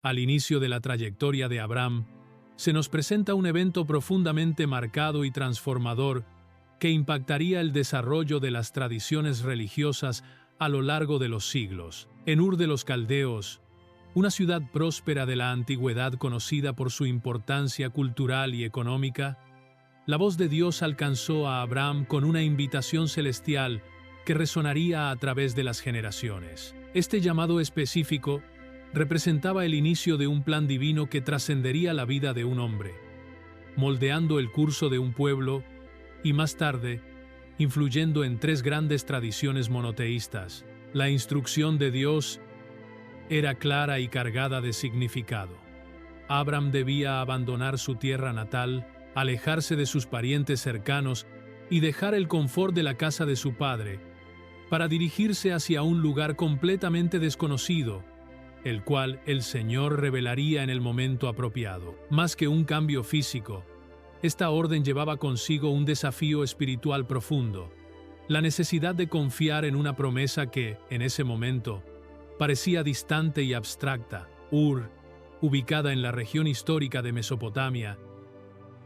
Al inicio de la trayectoria de Abraham, se nos presenta un evento profundamente marcado y transformador que impactaría el desarrollo de las tradiciones religiosas a lo largo de los siglos. En Ur de los Caldeos, una ciudad próspera de la antigüedad conocida por su importancia cultural y económica, la voz de Dios alcanzó a Abraham con una invitación celestial que resonaría a través de las generaciones. Este llamado específico representaba el inicio de un plan divino que trascendería la vida de un hombre, moldeando el curso de un pueblo y más tarde, influyendo en tres grandes tradiciones monoteístas. La instrucción de Dios era clara y cargada de significado. Abraham debía abandonar su tierra natal, alejarse de sus parientes cercanos y dejar el confort de la casa de su padre, para dirigirse hacia un lugar completamente desconocido, el cual el Señor revelaría en el momento apropiado. Más que un cambio físico, esta orden llevaba consigo un desafío espiritual profundo, la necesidad de confiar en una promesa que, en ese momento, parecía distante y abstracta. Ur, ubicada en la región histórica de Mesopotamia,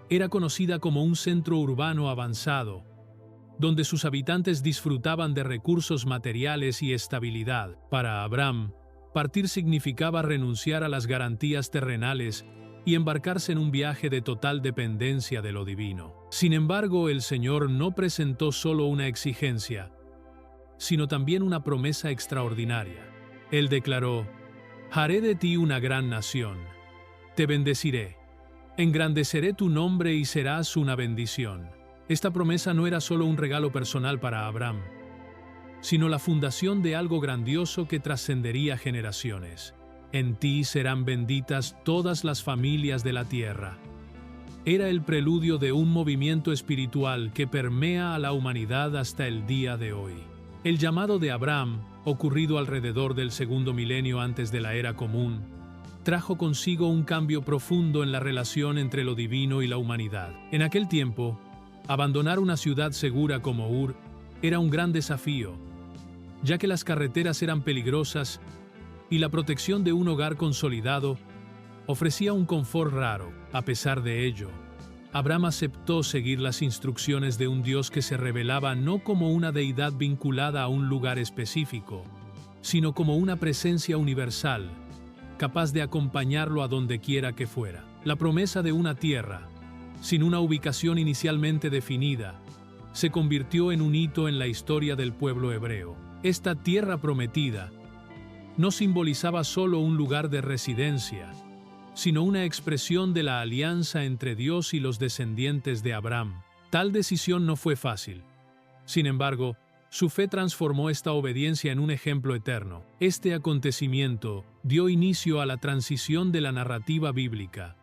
era conocida como un centro urbano avanzado, donde sus habitantes disfrutaban de recursos materiales y estabilidad. Para Abraham, partir significaba renunciar a las garantías terrenales y embarcarse en un viaje de total dependencia de lo divino. Sin embargo, el Señor no presentó solo una exigencia, sino también una promesa extraordinaria. Él declaró: «Haré de ti una gran nación, te bendeciré, engrandeceré tu nombre y serás una bendición». Esta promesa no era solo un regalo personal para Abraham, sino la fundación de algo grandioso que trascendería generaciones. «En ti serán benditas todas las familias de la tierra». Era el preludio de un movimiento espiritual que permea a la humanidad hasta el día de hoy. El llamado de Abraham, ocurrido alrededor del segundo milenio antes de la era común, trajo consigo un cambio profundo en la relación entre lo divino y la humanidad. En aquel tiempo, abandonar una ciudad segura como Ur era un gran desafío, ya que las carreteras eran peligrosas y la protección de un hogar consolidado ofrecía un confort raro. A pesar de ello, Abraham aceptó seguir las instrucciones de un Dios que se revelaba no como una deidad vinculada a un lugar específico, sino como una presencia universal, capaz de acompañarlo a donde quiera que fuera. La promesa de una tierra, sin una ubicación inicialmente definida, se convirtió en un hito en la historia del pueblo hebreo. Esta tierra prometida no simbolizaba solo un lugar de residencia, sino una expresión de la alianza entre Dios y los descendientes de Abraham. Tal decisión no fue fácil. Sin embargo, su fe transformó esta obediencia en un ejemplo eterno. Este acontecimiento dio inicio a la transición de la narrativa bíblica,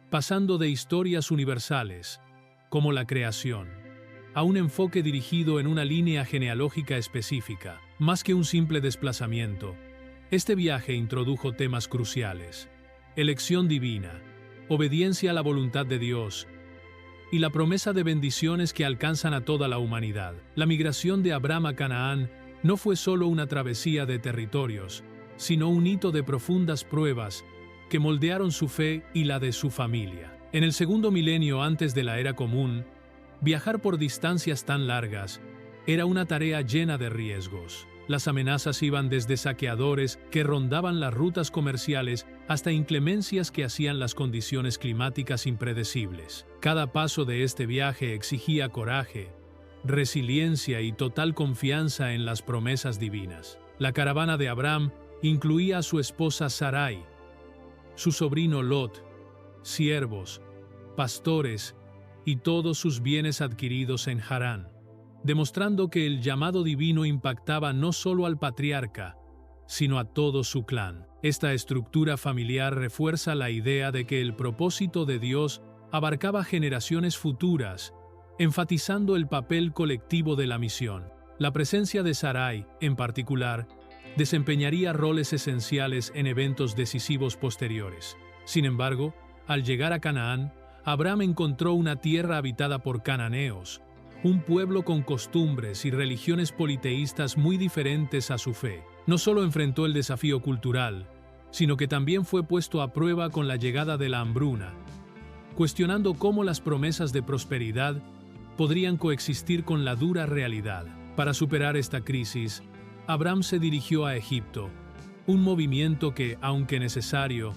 pasando de historias universales, como la creación, a un enfoque dirigido en una línea genealógica específica. Más que un simple desplazamiento, este viaje introdujo temas cruciales: elección divina, obediencia a la voluntad de Dios y la promesa de bendiciones que alcanzan a toda la humanidad. La migración de Abraham a Canaán no fue solo una travesía de territorios, sino un hito de profundas pruebas que moldearon su fe y la de su familia. En el segundo milenio antes de la era común, viajar por distancias tan largas era una tarea llena de riesgos. Las amenazas iban desde saqueadores que rondaban las rutas comerciales hasta inclemencias que hacían las condiciones climáticas impredecibles. Cada paso de este viaje exigía coraje, resiliencia y total confianza en las promesas divinas. La caravana de Abraham incluía a su esposa Sarai, su sobrino Lot, siervos, pastores y todos sus bienes adquiridos en Harán, demostrando que el llamado divino impactaba no solo al patriarca, sino a todo su clan. Esta estructura familiar refuerza la idea de que el propósito de Dios abarcaba generaciones futuras, enfatizando el papel colectivo de la misión. La presencia de Sarai, en particular, desempeñaría roles esenciales en eventos decisivos posteriores. Sin embargo, al llegar a Canaán, Abraham encontró una tierra habitada por cananeos, un pueblo con costumbres y religiones politeístas muy diferentes a su fe. No solo enfrentó el desafío cultural, sino que también fue puesto a prueba con la llegada de la hambruna, cuestionando cómo las promesas de prosperidad podrían coexistir con la dura realidad. Para superar esta crisis, Abraham se dirigió a Egipto, un movimiento que, aunque necesario,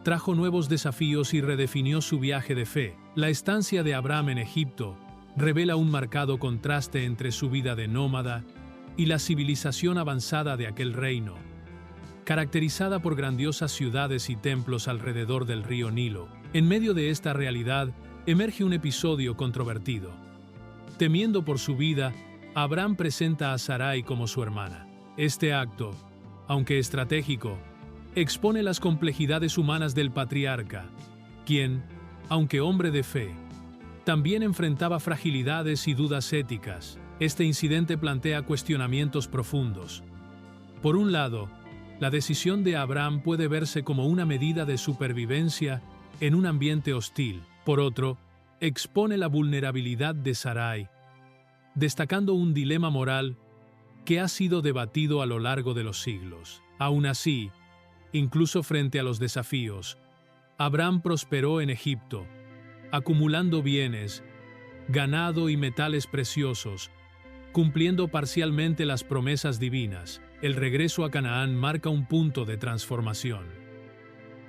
trajo nuevos desafíos y redefinió su viaje de fe. La estancia de Abraham en Egipto revela un marcado contraste entre su vida de nómada y la civilización avanzada de aquel reino, caracterizada por grandiosas ciudades y templos alrededor del río Nilo. En medio de esta realidad emerge un episodio controvertido. Temiendo por su vida, Abraham presenta a Sarai como su hermana. Este acto, aunque estratégico, expone las complejidades humanas del patriarca, quien, aunque hombre de fe, también enfrentaba fragilidades y dudas éticas. Este incidente plantea cuestionamientos profundos. Por un lado, la decisión de Abraham puede verse como una medida de supervivencia en un ambiente hostil. Por otro, expone la vulnerabilidad de Sarai, destacando un dilema moral que ha sido debatido a lo largo de los siglos. Aún así, incluso frente a los desafíos, Abraham prosperó en Egipto, acumulando bienes, ganado y metales preciosos, cumpliendo parcialmente las promesas divinas. El regreso a Canaán marca un punto de transformación.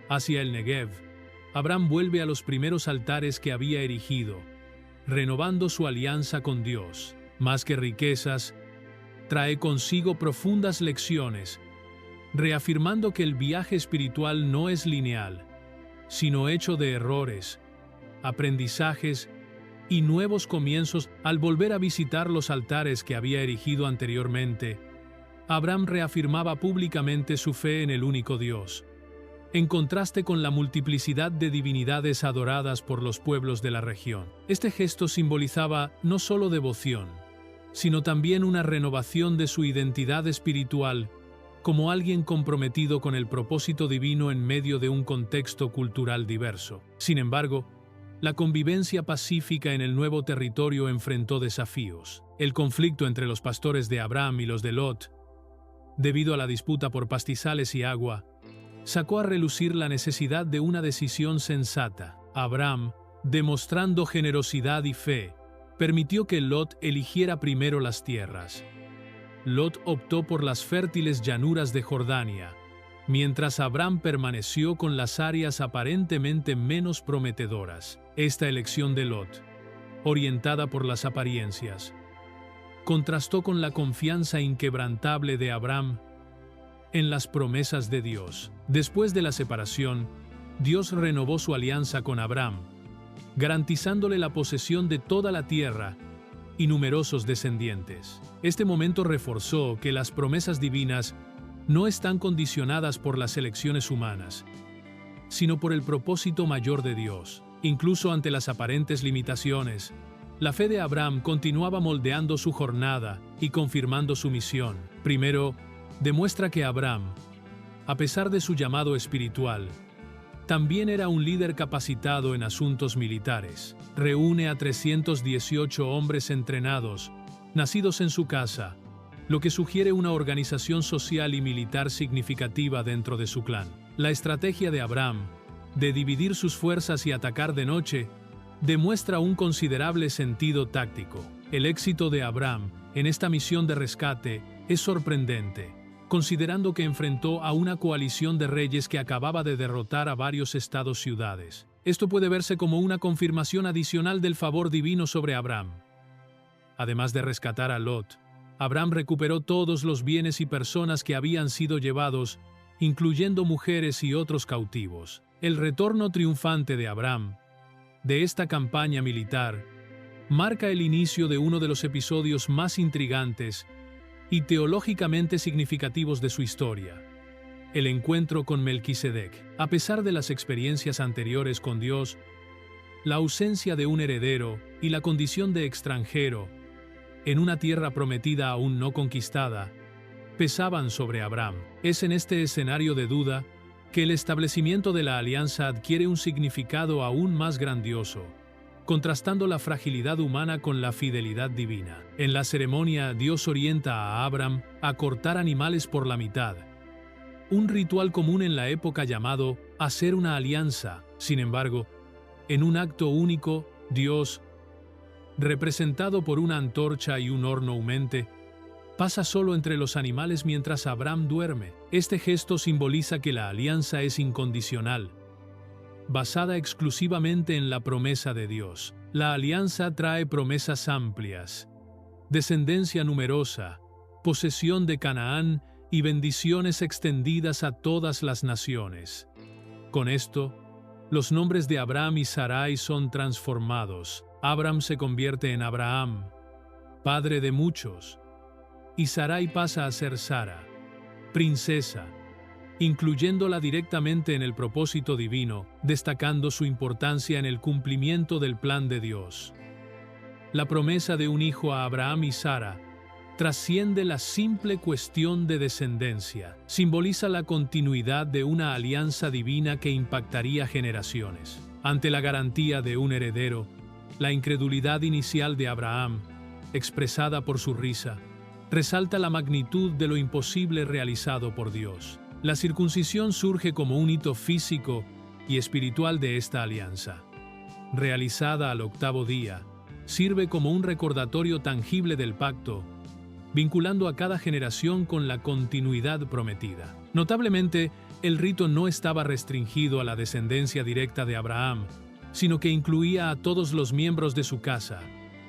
Hacia el Negev, Abraham vuelve a los primeros altares que había erigido, renovando su alianza con Dios. Más que riquezas, trae consigo profundas lecciones, reafirmando que el viaje espiritual no es lineal, sino hecho de errores, aprendizajes y nuevos comienzos. Al volver a visitar los altares que había erigido anteriormente, Abraham reafirmaba públicamente su fe en el único Dios, en contraste con la multiplicidad de divinidades adoradas por los pueblos de la región. Este gesto simbolizaba no solo devoción, sino también una renovación de su identidad espiritual como alguien comprometido con el propósito divino en medio de un contexto cultural diverso. Sin embargo, la convivencia pacífica en el nuevo territorio enfrentó desafíos. El conflicto entre los pastores de Abraham y los de Lot, debido a la disputa por pastizales y agua, sacó a relucir la necesidad de una decisión sensata. Abraham, demostrando generosidad y fe, permitió que Lot eligiera primero las tierras. Lot optó por las fértiles llanuras de Jordania, mientras Abraham permaneció con las áreas aparentemente menos prometedoras. Esta elección de Lot, orientada por las apariencias, contrastó con la confianza inquebrantable de Abraham en las promesas de Dios. Después de la separación, Dios renovó su alianza con Abraham, garantizándole la posesión de toda la tierra y numerosos descendientes. Este momento reforzó que las promesas divinas no están condicionadas por las elecciones humanas, sino por el propósito mayor de Dios. Incluso ante las aparentes limitaciones, la fe de Abraham continuaba moldeando su jornada y confirmando su misión. Primero, demuestra que Abraham, a pesar de su llamado espiritual, también era un líder capacitado en asuntos militares. Reúne a 318 hombres entrenados, nacidos en su casa, lo que sugiere una organización social y militar significativa dentro de su clan. La estrategia de Abraham, de dividir sus fuerzas y atacar de noche, demuestra un considerable sentido táctico. El éxito de Abraham en esta misión de rescate es sorprendente, considerando que enfrentó a una coalición de reyes que acababa de derrotar a varios estados-ciudades. Esto puede verse como una confirmación adicional del favor divino sobre Abraham. Además de rescatar a Lot, Abraham recuperó todos los bienes y personas que habían sido llevados, incluyendo mujeres y otros cautivos. El retorno triunfante de Abraham de esta campaña militar marca el inicio de uno de los episodios más intrigantes y teológicamente significativos de su historia: el encuentro con Melquisedec. A pesar de las experiencias anteriores con Dios, la ausencia de un heredero y la condición de extranjero en una tierra prometida aún no conquistada pesaban sobre Abraham. Es en este escenario de duda que el establecimiento de la alianza adquiere un significado aún más grandioso, contrastando la fragilidad humana con la fidelidad divina. En la ceremonia, Dios orienta a Abraham a cortar animales por la mitad, un ritual común en la época llamado hacer una alianza. Sin embargo, en un acto único, Dios, representado por una antorcha y un horno humeante, pasa solo entre los animales mientras Abraham duerme. Este gesto simboliza que la alianza es incondicional, basada exclusivamente en la promesa de Dios. La alianza trae promesas amplias, descendencia numerosa, posesión de Canaán y bendiciones extendidas a todas las naciones. Con esto, los nombres de Abraham y Sarai son transformados. Abraham se convierte en Abraham, padre de muchos, y Sarai pasa a ser Sara, princesa, incluyéndola directamente en el propósito divino, destacando su importancia en el cumplimiento del plan de Dios. La promesa de un hijo a Abraham y Sara trasciende la simple cuestión de descendencia, simboliza la continuidad de una alianza divina que impactaría generaciones. Ante la garantía de un heredero, la incredulidad inicial de Abraham, expresada por su risa, resalta la magnitud de lo imposible realizado por Dios. La circuncisión surge como un hito físico y espiritual de esta alianza. Realizada al 8º día, sirve como un recordatorio tangible del pacto, vinculando a cada generación con la continuidad prometida. Notablemente, el rito no estaba restringido a la descendencia directa de Abraham, sino que incluía a todos los miembros de su casa,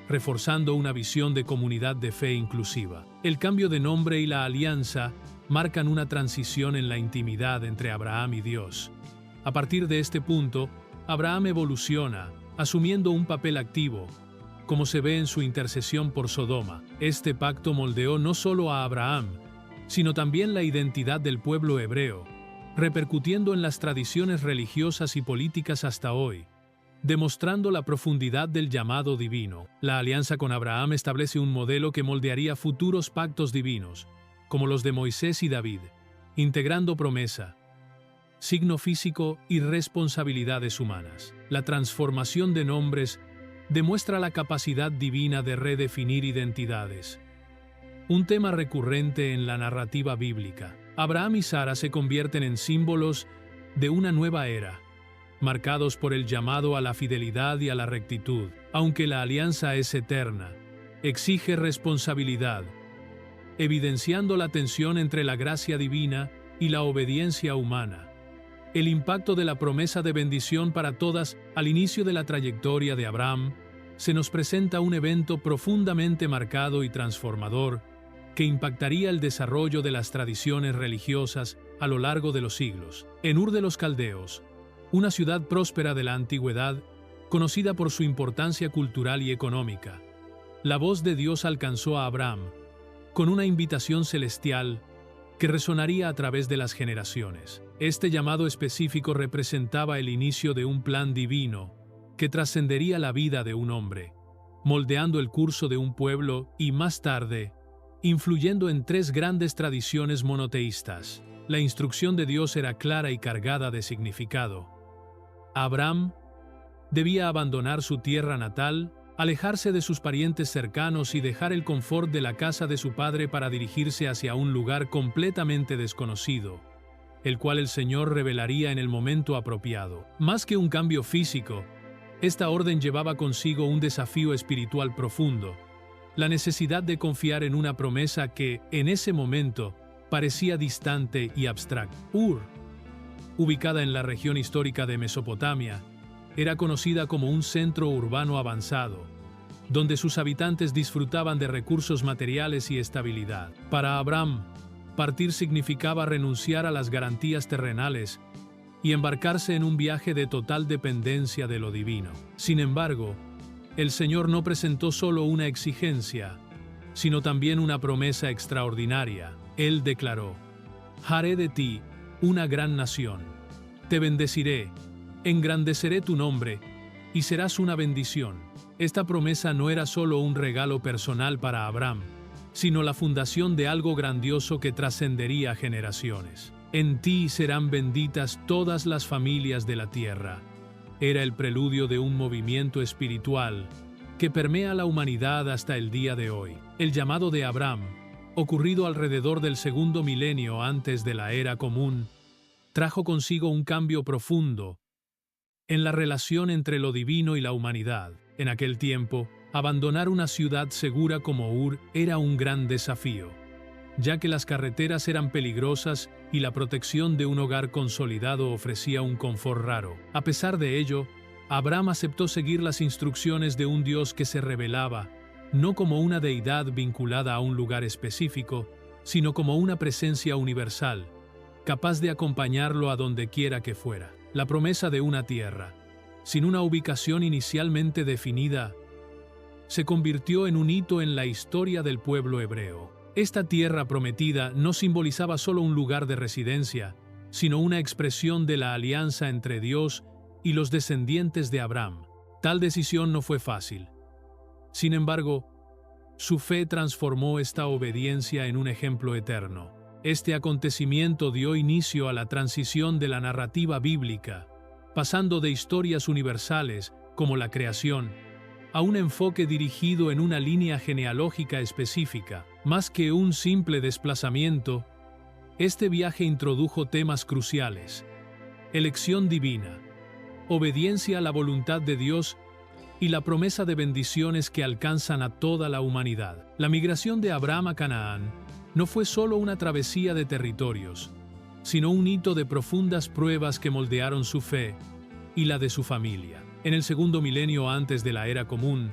reforzando una visión de comunidad de fe inclusiva. El cambio de nombre y la alianza marcan una transición en la intimidad entre Abraham y Dios. A partir de este punto, Abraham evoluciona, asumiendo un papel activo, como se ve en su intercesión por Sodoma. Este pacto moldeó no solo a Abraham, sino también la identidad del pueblo hebreo, repercutiendo en las tradiciones religiosas y políticas hasta hoy, demostrando la profundidad del llamado divino. La alianza con Abraham establece un modelo que moldearía futuros pactos divinos, como los de Moisés y David, integrando promesa, signo físico y responsabilidades humanas. La transformación de nombres demuestra la capacidad divina de redefinir identidades, un tema recurrente en la narrativa bíblica. Abraham y Sara se convierten en símbolos de una nueva era, marcados por el llamado a la fidelidad y a la rectitud. Aunque la alianza es eterna, exige responsabilidad, evidenciando la tensión entre la gracia divina y la obediencia humana. El impacto de la promesa de bendición para todas al inicio de la trayectoria de Abraham se nos presenta un evento profundamente marcado y transformador que impactaría el desarrollo de las tradiciones religiosas a lo largo de los siglos. En Ur de los Caldeos, una ciudad próspera de la antigüedad, conocida por su importancia cultural y económica, la voz de Dios alcanzó a Abraham con una invitación celestial que resonaría a través de las generaciones. Este llamado específico representaba el inicio de un plan divino que trascendería la vida de un hombre, moldeando el curso de un pueblo y, más tarde, influyendo en 3 grandes tradiciones monoteístas. La instrucción de Dios era clara y cargada de significado. Abraham debía abandonar su tierra natal, alejarse de sus parientes cercanos y dejar el confort de la casa de su padre para dirigirse hacia un lugar completamente desconocido, el cual el Señor revelaría en el momento apropiado. Más que un cambio físico, esta orden llevaba consigo un desafío espiritual profundo, la necesidad de confiar en una promesa que, en ese momento, parecía distante y abstracta. Ur, ubicada en la región histórica de Mesopotamia, era conocida como un centro urbano avanzado, donde sus habitantes disfrutaban de recursos materiales y estabilidad. Para Abraham, partir significaba renunciar a las garantías terrenales y embarcarse en un viaje de total dependencia de lo divino. Sin embargo, el Señor no presentó solo una exigencia, sino también una promesa extraordinaria. Él declaró: «Haré de ti una gran nación, te bendeciré, engrandeceré tu nombre, y serás una bendición». Esta promesa no era solo un regalo personal para Abraham, sino la fundación de algo grandioso que trascendería generaciones. «En ti serán benditas todas las familias de la tierra». Era el preludio de un movimiento espiritual que permea la humanidad hasta el día de hoy. El llamado de Abraham ocurrido alrededor del segundo milenio antes de la era común, trajo consigo un cambio profundo en la relación entre lo divino y la humanidad. En aquel tiempo, abandonar una ciudad segura como Ur era un gran desafío, ya que las carreteras eran peligrosas y la protección de un hogar consolidado ofrecía un confort raro. A pesar de ello, Abraham aceptó seguir las instrucciones de un Dios que se revelaba, no como una deidad vinculada a un lugar específico, sino como una presencia universal, capaz de acompañarlo a donde quiera que fuera. La promesa de una tierra, sin una ubicación inicialmente definida, se convirtió en un hito en la historia del pueblo hebreo. Esta tierra prometida no simbolizaba solo un lugar de residencia, sino una expresión de la alianza entre Dios y los descendientes de Abraham. Tal decisión no fue fácil. Sin embargo, su fe transformó esta obediencia en un ejemplo eterno. Este acontecimiento dio inicio a la transición de la narrativa bíblica, pasando de historias universales, como la creación, a un enfoque dirigido en una línea genealógica específica. Más que un simple desplazamiento, este viaje introdujo temas cruciales: elección divina, obediencia a la voluntad de Dios y la promesa de bendiciones que alcanzan a toda la humanidad. La migración de Abraham a Canaán no fue solo una travesía de territorios, sino un hito de profundas pruebas que moldearon su fe y la de su familia. En el segundo milenio antes de la era común,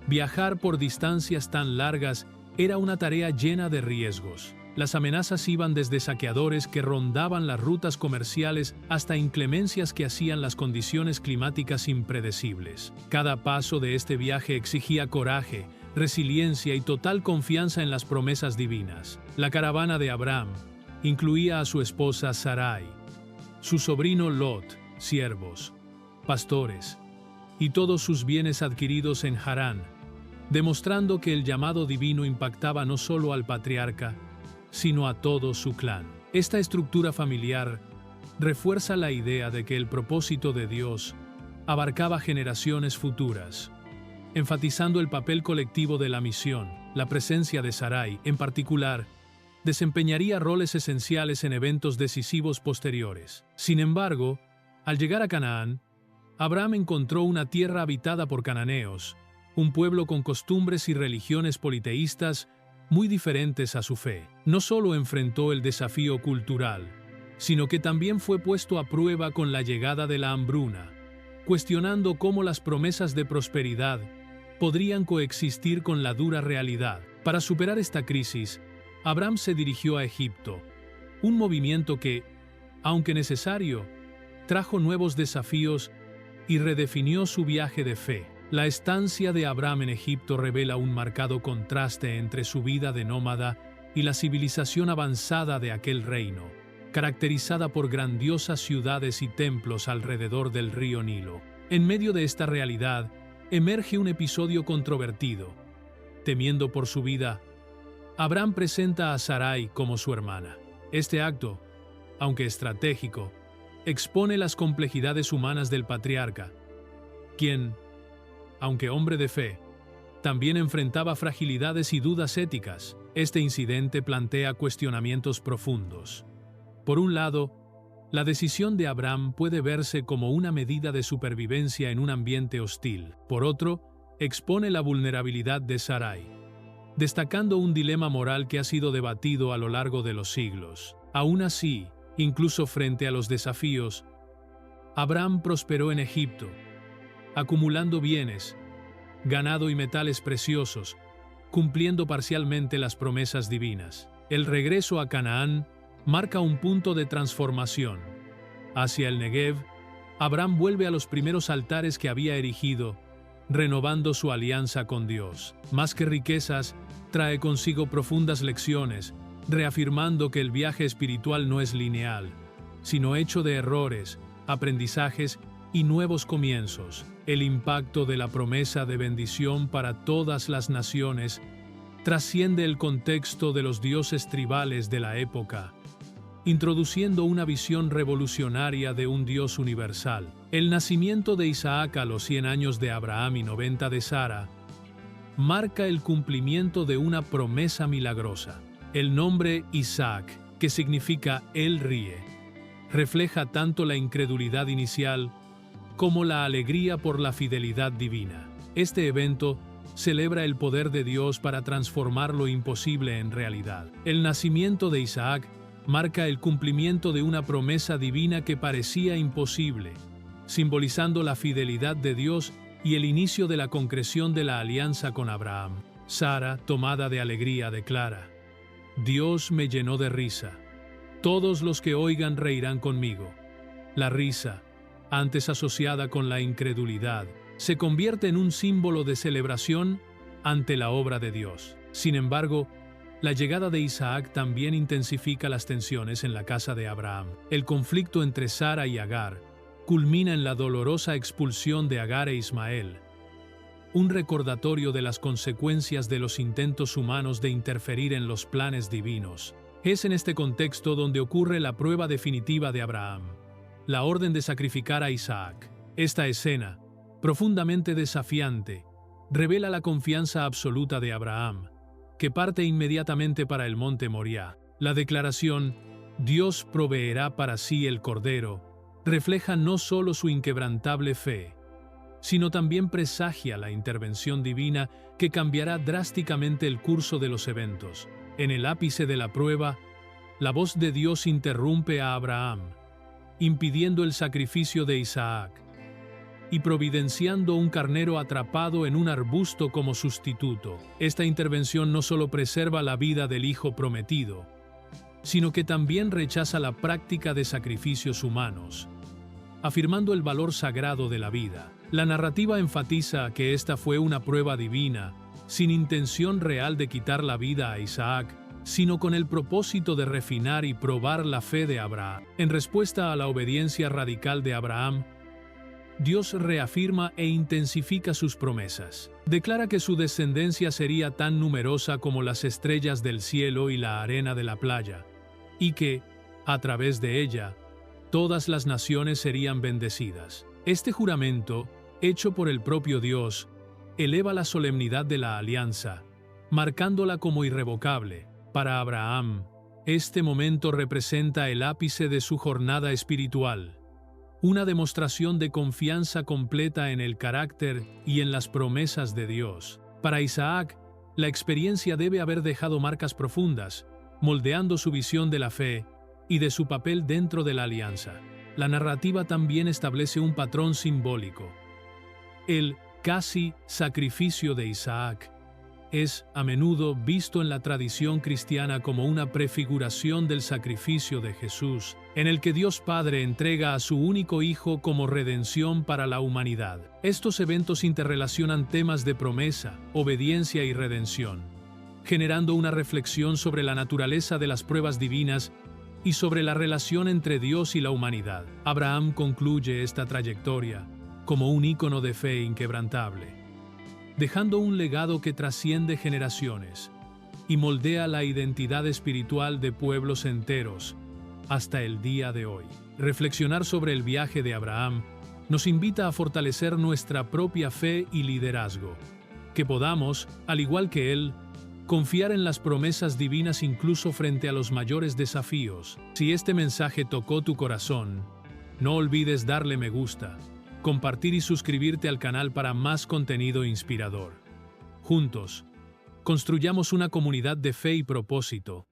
viajar por distancias tan largas era una tarea llena de riesgos. Las amenazas iban desde saqueadores que rondaban las rutas comerciales hasta inclemencias que hacían las condiciones climáticas impredecibles. Cada paso de este viaje exigía coraje, resiliencia y total confianza en las promesas divinas. La caravana de Abraham incluía a su esposa Sarai, su sobrino Lot, siervos, pastores y todos sus bienes adquiridos en Harán, demostrando que el llamado divino impactaba no solo al patriarca, sino a todo su clan. Esta estructura familiar refuerza la idea de que el propósito de Dios abarcaba generaciones futuras, enfatizando el papel colectivo de la misión. La presencia de Sarai, en particular, desempeñaría roles esenciales en eventos decisivos posteriores. Sin embargo, al llegar a Canaán, Abraham encontró una tierra habitada por cananeos, un pueblo con costumbres y religiones politeístas muy diferentes a su fe. No solo enfrentó el desafío cultural, sino que también fue puesto a prueba con la llegada de la hambruna, cuestionando cómo las promesas de prosperidad podrían coexistir con la dura realidad. Para superar esta crisis, Abraham se dirigió a Egipto, un movimiento que, aunque necesario, trajo nuevos desafíos y redefinió su viaje de fe. La estancia de Abraham en Egipto revela un marcado contraste entre su vida de nómada y la civilización avanzada de aquel reino, caracterizada por grandiosas ciudades y templos alrededor del río Nilo. En medio de esta realidad, emerge un episodio controvertido. Temiendo por su vida, Abraham presenta a Sarai como su hermana. Este acto, aunque estratégico, expone las complejidades humanas del patriarca, quien, aunque hombre de fe, también enfrentaba fragilidades y dudas éticas. Este incidente plantea cuestionamientos profundos. Por un lado, la decisión de Abraham puede verse como una medida de supervivencia en un ambiente hostil. Por otro, expone la vulnerabilidad de Sarai, destacando un dilema moral que ha sido debatido a lo largo de los siglos. Aún así, incluso frente a los desafíos, Abraham prosperó en Egipto, acumulando bienes, ganado y metales preciosos, cumpliendo parcialmente las promesas divinas. El regreso a Canaán marca un punto de transformación. Hacia el Negev, Abraham vuelve a los primeros altares que había erigido, renovando su alianza con Dios. Más que riquezas, trae consigo profundas lecciones, reafirmando que el viaje espiritual no es lineal, sino hecho de errores, aprendizajes y nuevos comienzos. El impacto de la promesa de bendición para todas las naciones trasciende el contexto de los dioses tribales de la época, introduciendo una visión revolucionaria de un Dios universal. El nacimiento de Isaac a los 100 años de Abraham y 90 de Sara marca el cumplimiento de una promesa milagrosa. El nombre Isaac, que significa Él ríe, refleja tanto la incredulidad inicial como la alegría por la fidelidad divina. Este evento celebra el poder de Dios para transformar lo imposible en realidad. El nacimiento de Isaac marca el cumplimiento de una promesa divina que parecía imposible, simbolizando la fidelidad de Dios y el inicio de la concreción de la alianza con Abraham. Sara, tomada de alegría, declara: Dios me llenó de risa. Todos los que oigan reirán conmigo. La risa, antes asociada con la incredulidad, se convierte en un símbolo de celebración ante la obra de Dios. Sin embargo, la llegada de Isaac también intensifica las tensiones en la casa de Abraham. El conflicto entre Sara y Agar culmina en la dolorosa expulsión de Agar e Ismael, un recordatorio de las consecuencias de los intentos humanos de interferir en los planes divinos. Es en este contexto donde ocurre la prueba definitiva de Abraham, la orden de sacrificar a Isaac. Esta escena, profundamente desafiante, revela la confianza absoluta de Abraham, que parte inmediatamente para el monte Moriah. La declaración, Dios proveerá para sí el cordero, refleja no solo su inquebrantable fe, sino también presagia la intervención divina que cambiará drásticamente el curso de los eventos. En el ápice de la prueba, la voz de Dios interrumpe a Abraham, impidiendo el sacrificio de Isaac y providenciando un carnero atrapado en un arbusto como sustituto. Esta intervención no solo preserva la vida del hijo prometido, sino que también rechaza la práctica de sacrificios humanos, afirmando el valor sagrado de la vida. La narrativa enfatiza que esta fue una prueba divina, sin intención real de quitar la vida a Isaac, sino con el propósito de refinar y probar la fe de Abraham. En respuesta a la obediencia radical de Abraham, Dios reafirma e intensifica sus promesas. Declara que su descendencia sería tan numerosa como las estrellas del cielo y la arena de la playa, y que, a través de ella, todas las naciones serían bendecidas. Este juramento, hecho por el propio Dios, eleva la solemnidad de la alianza, marcándola como irrevocable. Para Abraham, este momento representa el ápice de su jornada espiritual, una demostración de confianza completa en el carácter y en las promesas de Dios. Para Isaac, la experiencia debe haber dejado marcas profundas, moldeando su visión de la fe y de su papel dentro de la alianza. La narrativa también establece un patrón simbólico. El casi sacrificio de Isaac es a menudo visto en la tradición cristiana como una prefiguración del sacrificio de Jesús, en el que Dios Padre entrega a su único Hijo como redención para la humanidad. Estos eventos interrelacionan temas de promesa, obediencia y redención, generando una reflexión sobre la naturaleza de las pruebas divinas y sobre la relación entre Dios y la humanidad. Abraham concluye esta trayectoria como un ícono de fe inquebrantable, dejando un legado que trasciende generaciones y moldea la identidad espiritual de pueblos enteros hasta el día de hoy. Reflexionar sobre el viaje de Abraham nos invita a fortalecer nuestra propia fe y liderazgo, que podamos, al igual que él, confiar en las promesas divinas incluso frente a los mayores desafíos. Si este mensaje tocó tu corazón, no olvides darle me gusta, compartir y suscribirte al canal para más contenido inspirador. Juntos, construyamos una comunidad de fe y propósito,